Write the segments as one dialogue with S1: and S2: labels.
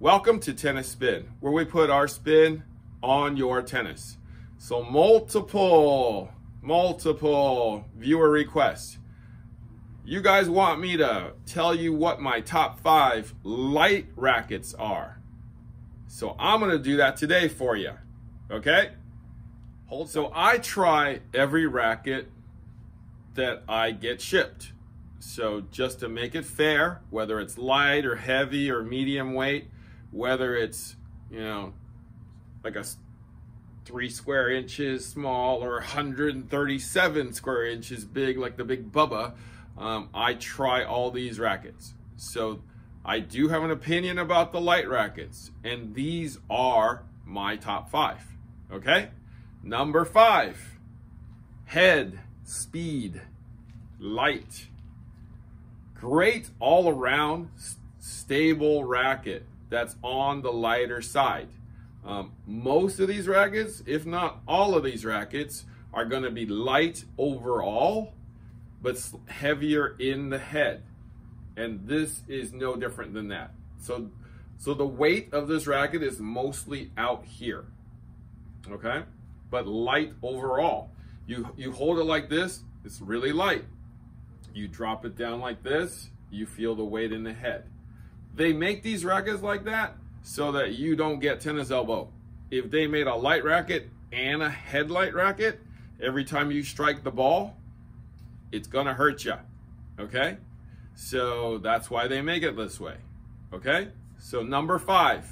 S1: Welcome to Tennis Spin, where we put our spin on your tennis. So multiple viewer requests. You guys want me to tell you what my top 5 light rackets are. So I'm gonna do that today for you, okay? So I try every racket that I get shipped. So just to make it fair, whether it's light or heavy or medium weight, whether it's, like a 3 square inches small or 137 square inches big, like the big Bubba, I try all these rackets. So I do have an opinion about the light rackets, and these are my top 5, okay? Number 5, Head Speed Lite. Great all around stable racket that's on the lighter side. Most of these rackets, if not all of these rackets, are going to be light overall, but heavier in the head. And this is no different than that. So the weight of this racket is mostly out here, okay? But light overall. You hold it like this, it's really light. You drop it down like this, you feel the weight in the head. They make these rackets like that so that you don't get tennis elbow. If they made a light racket and a headlight racket, every time you strike the ball, it's gonna hurt you, okay? So that's why they make it this way, okay? So number 5,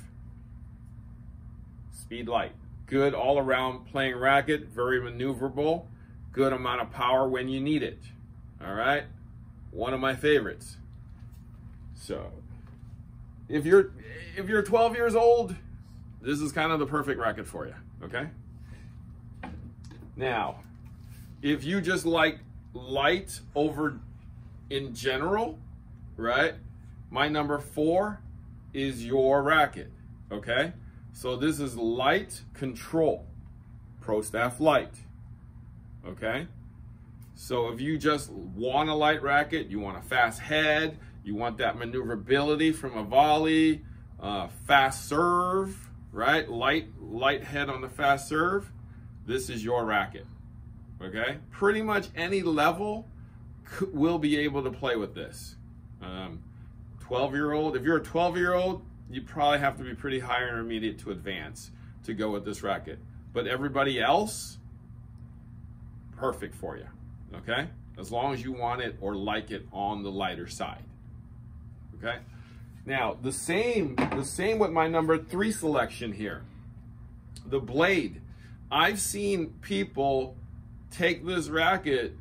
S1: Speed Lite. Good all around playing racket, very maneuverable, good amount of power when you need it, all right? One of my favorites. So if you're 12 years old, this is kind of the perfect racket for you, okay? Now, if you just like light over in general, right? My number 4 is your racket, okay? So this is Lite Control, Pro Staff Lite, okay? So if you just want a light racket, you want a fast head, you want that maneuverability from a volley, fast serve, right? Light head on the fast serve, this is your racket, okay? Pretty much any level will be able to play with this. 12-year-old, if you're a 12-year-old, you probably have to be pretty high intermediate to advance to go with this racket. But everybody else, perfect for you, okay? As long as you want it or like it on the lighter side, okay? Now, the same with my number 3 selection here, the blade. I've seen people take this racket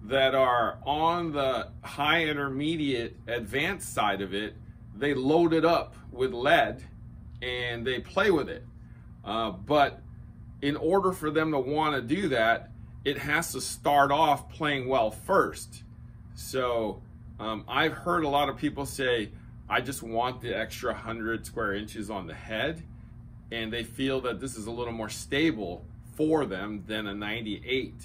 S1: that are on the high intermediate advanced side of it, they load it up with lead and they play with it. But in order for them to want to do that, it has to start off playing well first. So I've heard a lot of people say, I just want the extra 100 square inches on the head, and they feel that this is a little more stable for them than a 98.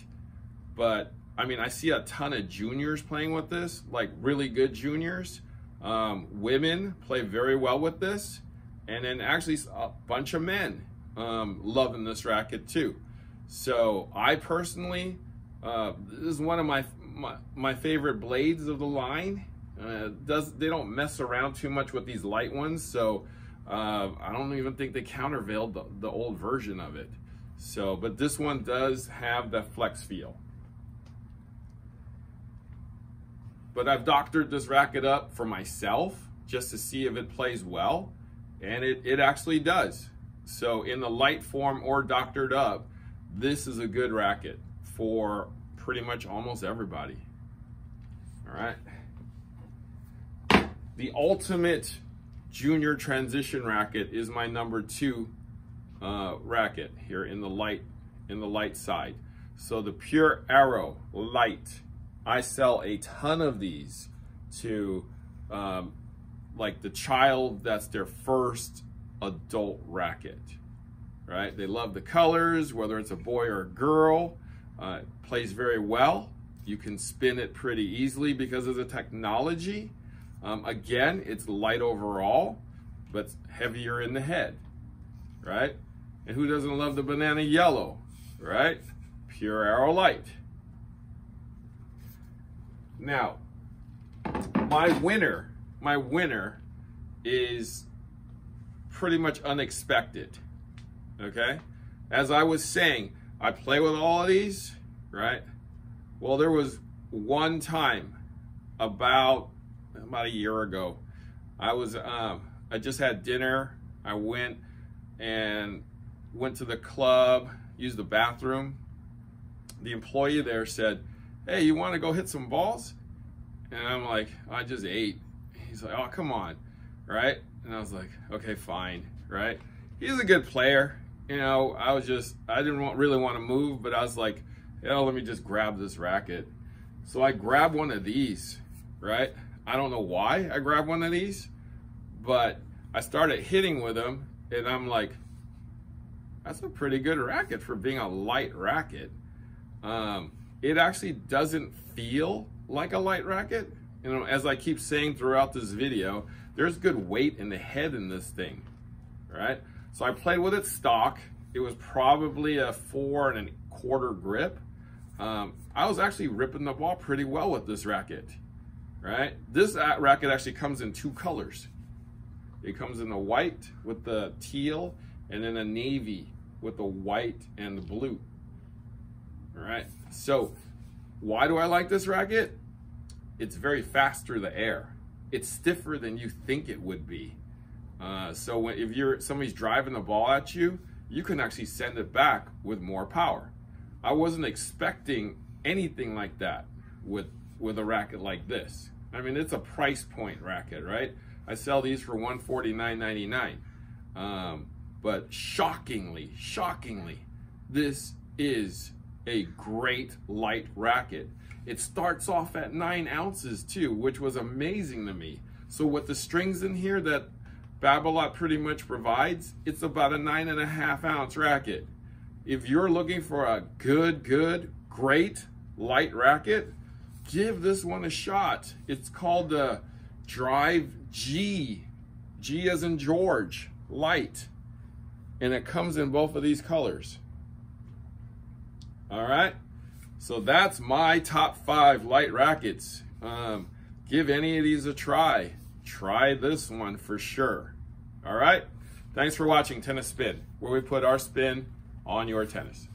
S1: But I mean, I see a ton of juniors playing with this, like really good juniors. Women play very well with this, and then actually a bunch of men loving this racket too. So I personally, this is one of my favorite blades of the line. They don't mess around too much with these light ones, so I don't even think they countervailed the old version of it. So, but this one does have the flex feel. But I've doctored this racket up for myself just to see if it plays well, and it actually does. So in the light form or doctored up, this is a good racket for pretty much almost everybody. All right. The ultimate junior transition racket is my number 2 racket here in the light side. So the Pure Aero Lite. I sell a ton of these to like the child that's their first adult racket, right? They love the colors, whether it's a boy or a girl. It plays very well. You can spin it pretty easily because of the technology. Again, it's light overall. but heavier in the head, right? And who doesn't love the banana yellow, right? Pure AERO. Now, my winner is pretty much unexpected, okay? As I was saying, I play with all of these, right? Well, there was one time about a year ago, I just had dinner. I went to the club, used the bathroom. The employee there said, "Hey, you want to go hit some balls?" And I'm like, "I just ate." He's like, "Oh, come on," right? And I was like, "Okay, fine," right? He's a good player. You know, I didn't really want to move, but I was like, let me just grab this racket. So I grabbed one of these, right? I don't know why I grabbed one of these, but I started hitting with them, and I'm like, that's a pretty good racket for being a light racket. It actually doesn't feel like a light racket. You know, as I keep saying throughout this video, there's good weight in the head in this thing, right? So I played with it stock. It was probably a 4 1/4 grip. I was actually ripping the ball pretty well with this racket, right? This racket actually comes in 2 colors. It comes in the white with the teal, and then a navy with the white and the blue. All right, so why do I like this racket? It's very fast through the air. It's stiffer than you think it would be. So if somebody's driving the ball at you, you can actually send it back with more power. I wasn't expecting anything like that with a racket like this. I mean, it's a price point racket, right? I sell these for $149.99. But shockingly, this is a great light racket. It starts off at 9 ounces too, which was amazing to me. So with the strings in here that BABOLAT pretty much provides, it's about a 9.5 ounce racket. If you're looking for a great light racket, give this one a shot. It's called the Drive G as in George, Lite. And it comes in both of these colors. All right, so that's my top 5 light rackets. Give any of these a try. Try this one for sure. All right, thanks for watching Tennis Spin, where we put our spin on your tennis.